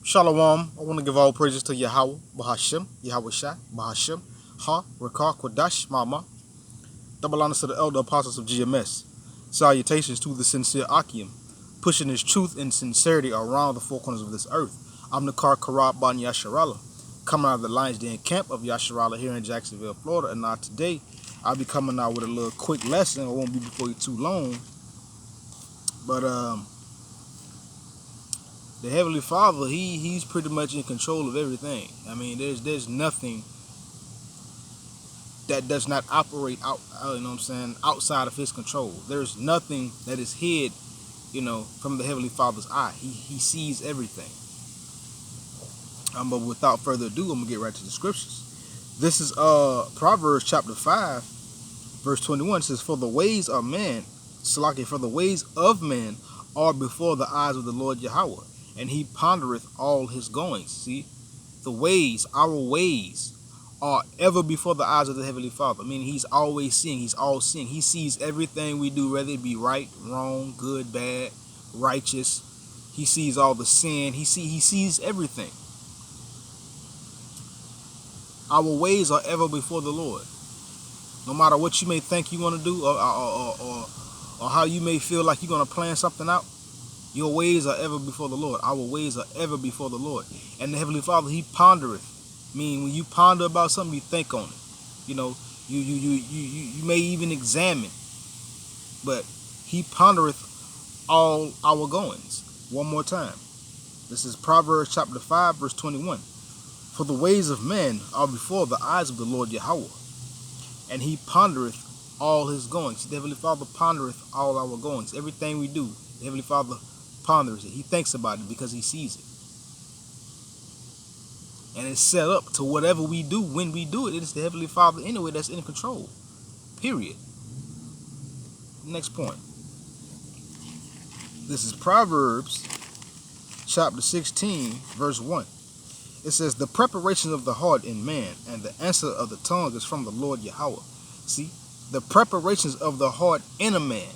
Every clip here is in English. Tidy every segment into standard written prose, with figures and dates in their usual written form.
Shalom. I want to give all praises to Yahweh, Bahashem, Yahweh Shai, Bahashem, Ha, Rakar, Kodash, Mama. Double honors to the elder apostles of GMS. Salutations to the sincere Akim, pushing his truth and sincerity around the four corners of this earth. I'm the Car Karab Ban Yasharala, coming out of the Lions Den camp of Yasharala here in Jacksonville, Florida. And now today, I'll be coming out with a little quick lesson. It won't be before you too long. But the Heavenly Father, he's pretty much in control of everything. I mean, there's nothing that does not operate outside of his control. There's nothing that is hid, from the Heavenly Father's eye. He sees everything. But without further ado, I'm gonna get right to the scriptures. This is Proverbs chapter 5, verse 21. It says, "For the ways of man, Salaki, for the ways of man are before the eyes of the Lord Yahweh, and he pondereth all his goings." See, the ways, our ways, are ever before the eyes of the Heavenly Father. I mean, he's always seeing, he's all seeing. He sees everything we do, whether it be right, wrong, good, bad, righteous. He sees all the sin. He sees everything. Our ways are ever before the Lord. No matter what you may think you want to do, or how you may feel like you're going to plan something out, your ways are ever before the Lord. Our ways are ever before the Lord. And the Heavenly Father, he pondereth. I mean, when you ponder about something, you think on it. You may even examine. But he pondereth all our goings. One more time. This is Proverbs chapter 5, verse 21. "For the ways of men are before the eyes of the Lord Yahweh, and he pondereth all his goings." The Heavenly Father pondereth all our goings. Everything we do, the Heavenly Father ponders it. He thinks about it because he sees it. And it's set up to whatever we do, when we do it. It is the Heavenly Father anyway that's in control. Period. Next point. This is Proverbs chapter 16, verse 1. It says, "The preparation of the heart in man, and the answer of the tongue is from the Lord Yahweh." See, the preparations of the heart in a man.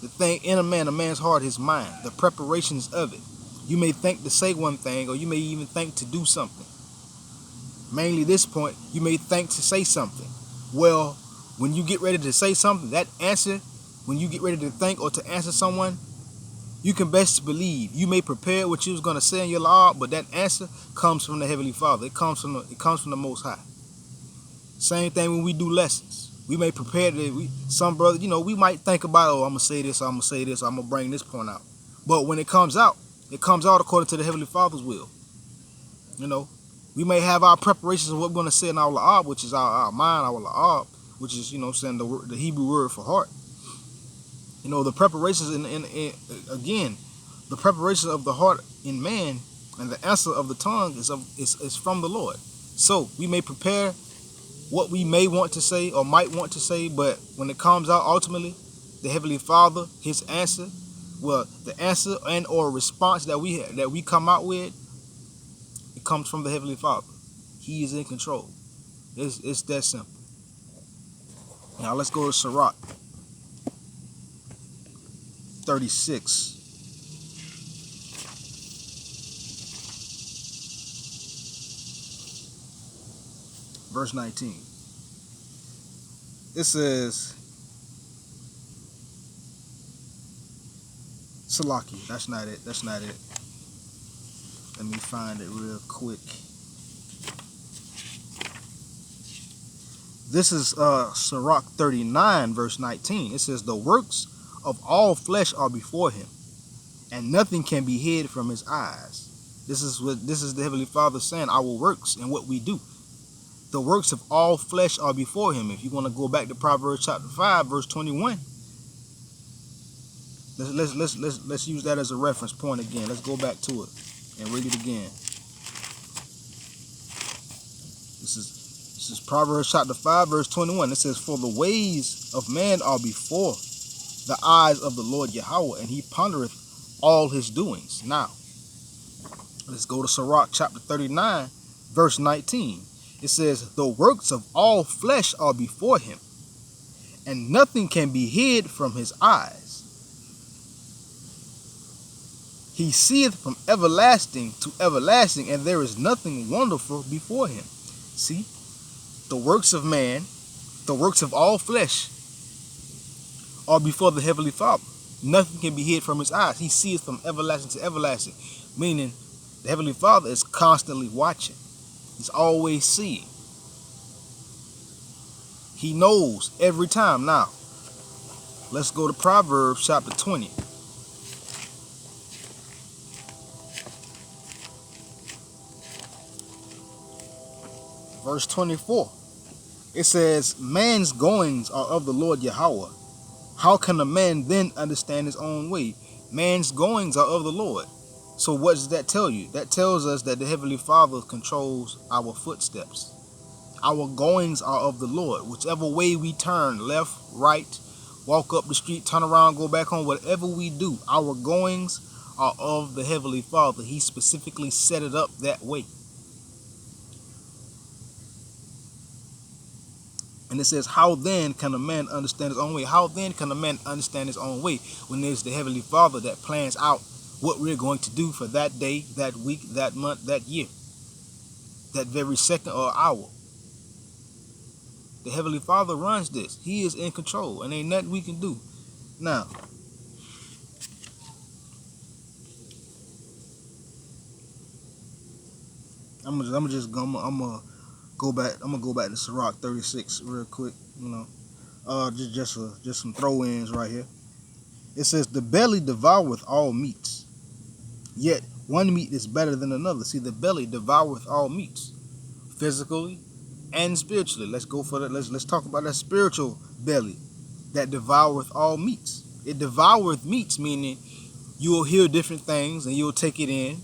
The thing in a man's heart, his mind. The preparations of it. You may think to say one thing, or you may even think to do something. Mainly this point, you may think to say something. Well, when you get ready to say something, that answer, when you get ready to think or to answer someone, you can best believe you may prepare what you was going to say in your law, but that answer comes from the Heavenly Father. It comes from the Most High. Same thing when we do lessons. We may prepare some brother, we might think about, I'm gonna say this, I'm gonna bring this point out. But when it comes out according to the Heavenly Father's will. We may have our preparations of what we're gonna say in our la'ab, which is our mind, our la'ab, which is the Hebrew word for heart. The preparations again, the preparation of the heart in man and the answer of the tongue is from the Lord. So we may prepare what we may want to say or might want to say, but when it comes out ultimately, the Heavenly Father, his answer, the answer and or response that we come out with, it comes from the Heavenly Father. He is in control. It's that simple. Now let's go to Sirach 36. Verse 19. It says, Salaki, that's not it. Let me find it real quick. This is Sirach 39, verse 19. It says, "The works of all flesh are before him, and nothing can be hid from his eyes." This is the Heavenly Father saying, our works and what we do. The works of all flesh are before him. If you want to go back to Proverbs chapter 5, verse 21, let's use that as a reference point again. Let's go back to it and read it again. This is Proverbs chapter 5, verse 21. It says, "For the ways of man are before the eyes of the Lord Yahweh, and he pondereth all his doings." Now, let's go to Sirach chapter 39, verse 19. It says, "The works of all flesh are before him, and nothing can be hid from his eyes." He seeth from everlasting to everlasting, and there is nothing wonderful before him. See, the works of man, the works of all flesh, are before the Heavenly Father. Nothing can be hid from his eyes. He seeth from everlasting to everlasting, meaning the Heavenly Father is constantly watching. He's always seeing. He knows every time. Now, let's go to Proverbs chapter 20. Verse 24. It says, man's goings are of the Lord Yahweh. How can a man then understand his own way? Man's goings are of the Lord. So what does that tell you? That tells us that the Heavenly Father controls our footsteps. Our goings are of the Lord. Whichever way we turn, left, right, walk up the street, turn around, go back home, whatever we do, our goings are of the Heavenly Father. He specifically set it up that way. And it says, how then can a man understand his own way? How then can a man understand his own way when there's the Heavenly Father that plans out what we're going to do for that day, that week, that month, that year, that very second or hour? The Heavenly Father runs this. He is in control, and ain't nothing we can do. Now, I'm gonna go back to Sirach 36 real quick. Just some throw-ins right here. It says, the belly devoureth all meats, yet one meat is better than another. See, the belly devoureth all meats, physically and spiritually. Let's go for that. Let's talk about that spiritual belly that devoureth all meats. It devoureth meats, meaning you will hear different things and you'll take it in,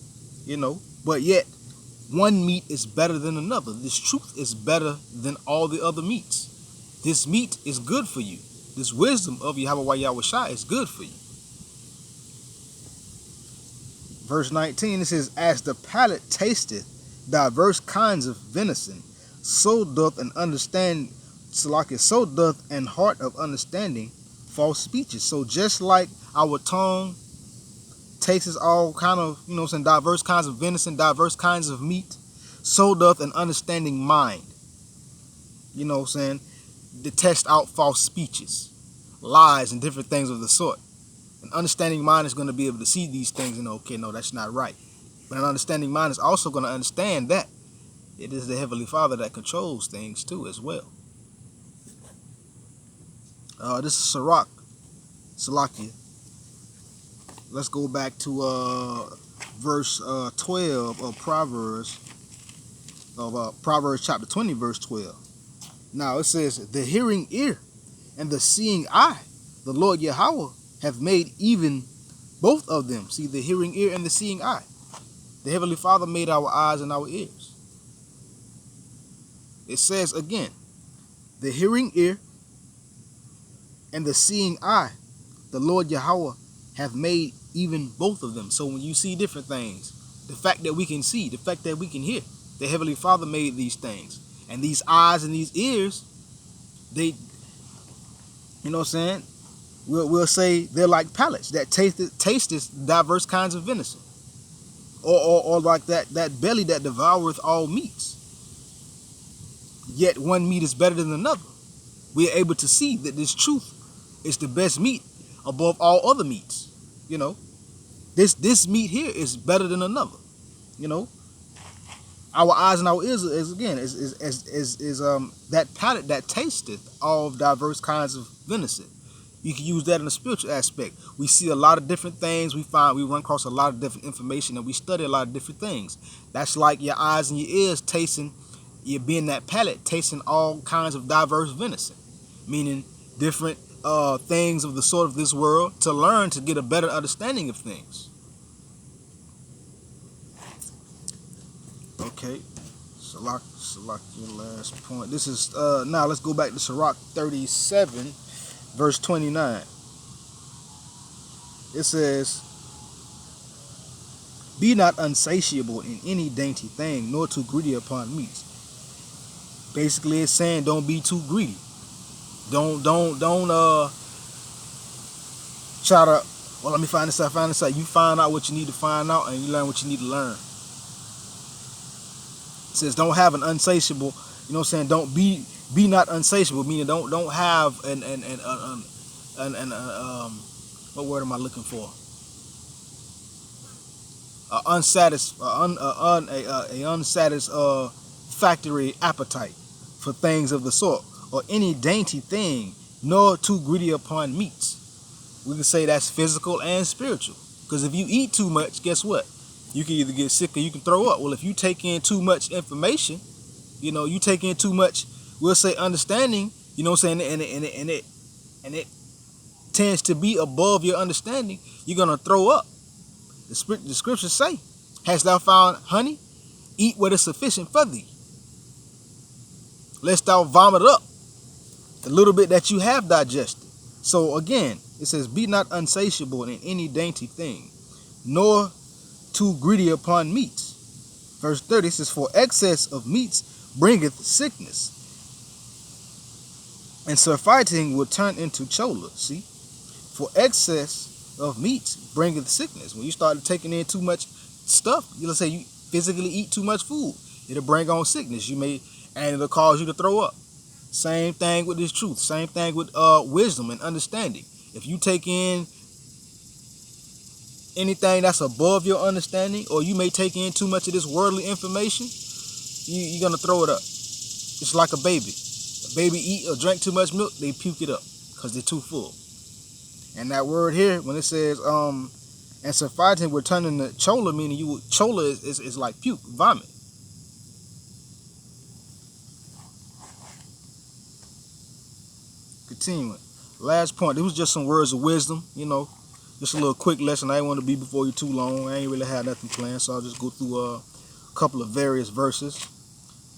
but yet one meat is better than another. This truth is better than all the other meats. This meat is good for you. This wisdom of Yahweh Yahushua is good for you. Verse 19, it says, as the palate tasteth diverse kinds of venison, so doth an heart of understanding false speeches. So just like our tongue tastes all kind of, diverse kinds of venison, diverse kinds of meat, so doth an understanding mind, to test out false speeches, lies, and different things of the sort. An understanding mind is going to be able to see these things and okay, no, that's not right. But an understanding mind is also going to understand that it is the Heavenly Father that controls things too as well. This is Salakia. Let's go back to verse 12 of Proverbs chapter 20, verse 12. Now it says, the hearing ear and the seeing eye, the Lord Yahweh have made even both of them. See, the hearing ear and the seeing eye. The Heavenly Father made our eyes and our ears. It says again, the hearing ear and the seeing eye, the Lord Yahweh have made even both of them. So when you see different things, the fact that we can see, the fact that we can hear, the Heavenly Father made these things. And these eyes and these ears, they, we'll say they're like palates that taste diverse kinds of venison. Or like that belly that devoureth all meats. Yet one meat is better than another. We are able to see that this truth is the best meat above all other meats. This meat here is better than another. Our eyes and our ears is that palate that tasteth all diverse kinds of venison. You can use that in a spiritual aspect. We see a lot of different things. We run across a lot of different information, and we study a lot of different things. That's like your eyes and your ears tasting, you being that palate, tasting all kinds of diverse venison, meaning different things of the sort of this world to learn to get a better understanding of things. Okay, Sirach, your last point. This is now let's go back to Sirach 37, verse 29. It says, be not unsatiable in any dainty thing, nor too greedy upon meats. Basically, it's saying don't be too greedy. Don't try to Well, let me find this out, find this out. You find out what you need to find out, and you learn what you need to learn. It says, don't have an unsatiable, you know what I'm saying? Don't be not unsatiable, meaning don't have what word am I looking for? A unsatisfactory appetite for things of the sort, or any dainty thing, nor too greedy upon meats. We can say that's physical and spiritual. Because if you eat too much, guess what? You can either get sick or you can throw up. Well, if you take in too much information, you know, you take in too much, we'll say understanding, you know what I'm saying, and it tends to be above your understanding, you're going to throw up. The scriptures say, hast thou found honey? Eat what is sufficient for thee, lest thou vomit up the little bit that you have digested. So again, it says, be not unsatiable in any dainty thing, nor too greedy upon meats. Verse 30 says, for excess of meats bringeth sickness, and surfeiting will turn into choler. See, for excess of meats bringeth sickness. When you start taking in too much stuff, let's say you physically eat too much food, it'll bring on sickness. And it'll cause you to throw up. Same thing with this truth. Same thing with wisdom and understanding. If you take in anything that's above your understanding, or you may take in too much of this worldly information, you're going to throw it up. It's like a baby. A baby eat or drink too much milk, they puke it up because they're too full. And that word here, when it says, and surfeiting will turn into choler, meaning choler is like puke, vomit. Continuing. Last point. It was just some words of wisdom, you know, just a little quick lesson. I ain't want to be before you too long. I ain't really had nothing planned, so I'll just go through a couple of various verses.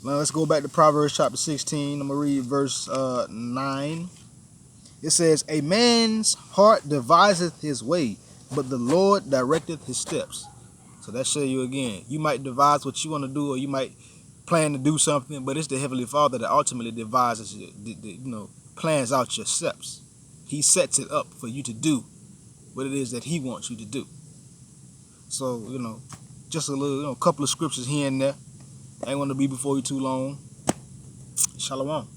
Now let's go back to Proverbs chapter 16. I'm going to read verse 9. It says, a man's heart deviseth his way, but the Lord directeth his steps. So that show you again. You might devise what you want to do, or you might plan to do something, but it's the Heavenly Father that ultimately devises, plans out your steps. He sets it up for you to do what it is that he wants you to do. So, just a little, couple of scriptures here and there. I ain't want to be before you too long. Shalom.